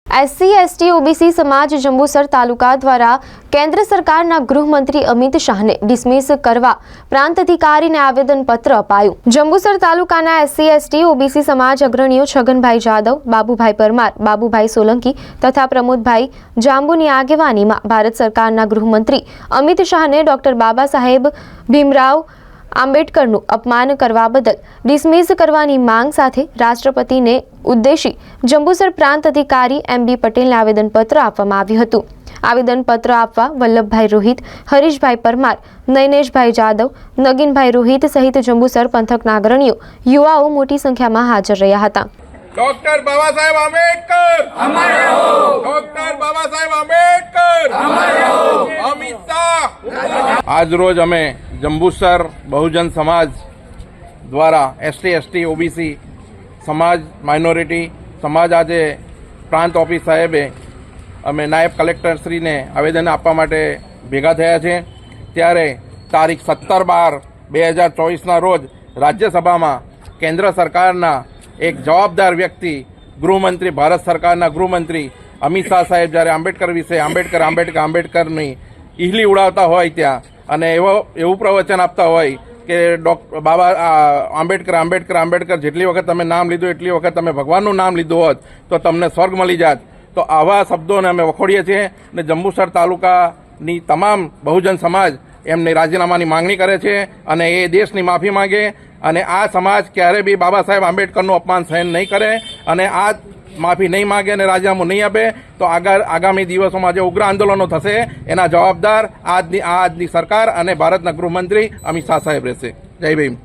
SC ST OBC समाज जंबूसर तालुका द्वारा केंद्र सरकारना गृहमंत्री अमित शाहने डिसमिस करवा प्रांत अधिकारी ने आवेदनपत्र अपायु। जंबूसर तालुकाना एससी एसटी ओबीसी समाज अग्रणीओ छगनभाई जादव, बाबूभाई परमार, बाबूभाई सोलंकी तथा प्रमोदभाई जांबुनी आगेवानीमां भारत सरकारना गृहमंत्री अमित शाहने डॉक्टर बाबा साहेब भीमराव आंबेडकरનું અપમાન કરવા બદલ ડિસમિસ કરવાની માંગ સાથે રાષ્ટ્રપતિને ઉદ્દેશી જંબુસર પ્રાંત અધિકારી એમબી પટેલને આવેદનપત્ર આપવામાં આવ્યું હતું। આવેદનપત્ર આપવા વલ્લભભાઈ રોહિત, હરીશભાઈ પરમાર, નયનેશભાઈ જાદવ, નગીનભાઈ રોહિત સહિત જંબુસર પંથકના અગ્રણીઓ યુવાઓ મોટી સંખ્યામાં હાજર રહ્યા હતા। डॉक्टर बाबा साहेब आंबेडकर अमर रहो। डॉक्टर बाबा साहेब आंबेडकर अमर रहो। अमित शाह। आज रोज अमे जंबूसर बहुजन समाज द्वारा एसटी एसटी ओबीसी समाज माइनोरिटी समाज आज प्रांत ऑफिस साहेबे अमे नायब कलेक्टर श्री ने आवेदन आपवा माटे भेगा थया छे। त्यारे तारीख 17/12/2024 ना रोज राज्यसभा में केंद्र सरकारना एक जवाबदार व्यक्ति गृहमंत्री भारत सरकारना गृहमंत्री अमित शाह साहेब जयरे आंबेडकर विषे आंबेडकर आंबेडकर आंबेडकरनी ईहली उड़ावता होय त्या अने एवुं प्रवचन आपता होय के डॉक्टर बाबा आंबेडकर आंबेडकर आंबेडकर जेटली वखत तमे नाम लीधुं एटली वखत तमे भगवाननुं नाम लीधुं होत तो तमने स्वर्ग मळी जात। तो आवा शब्दोने अमे वखोड़ीए छीए ने जंबूसर तालुकानी तमाम बहुजन समाज एमनी राजीनामानी मांगणी करे छे अने ए देशनी माफी मांगे अने आ समाज क्यारे भी बाबा साहेब आंबेडकरनुं अपमान सहन नहीं करे अने आ माफी नहीं मांगे अने राजीनामું नहीं आपे तो आगामी दिवसों जे उग्र आंदोलनों थशे एना जवाबदार आजनी सरकार अने भारतना गृहमंत्री अमित शाह साहेब रहेशे। जय भीम।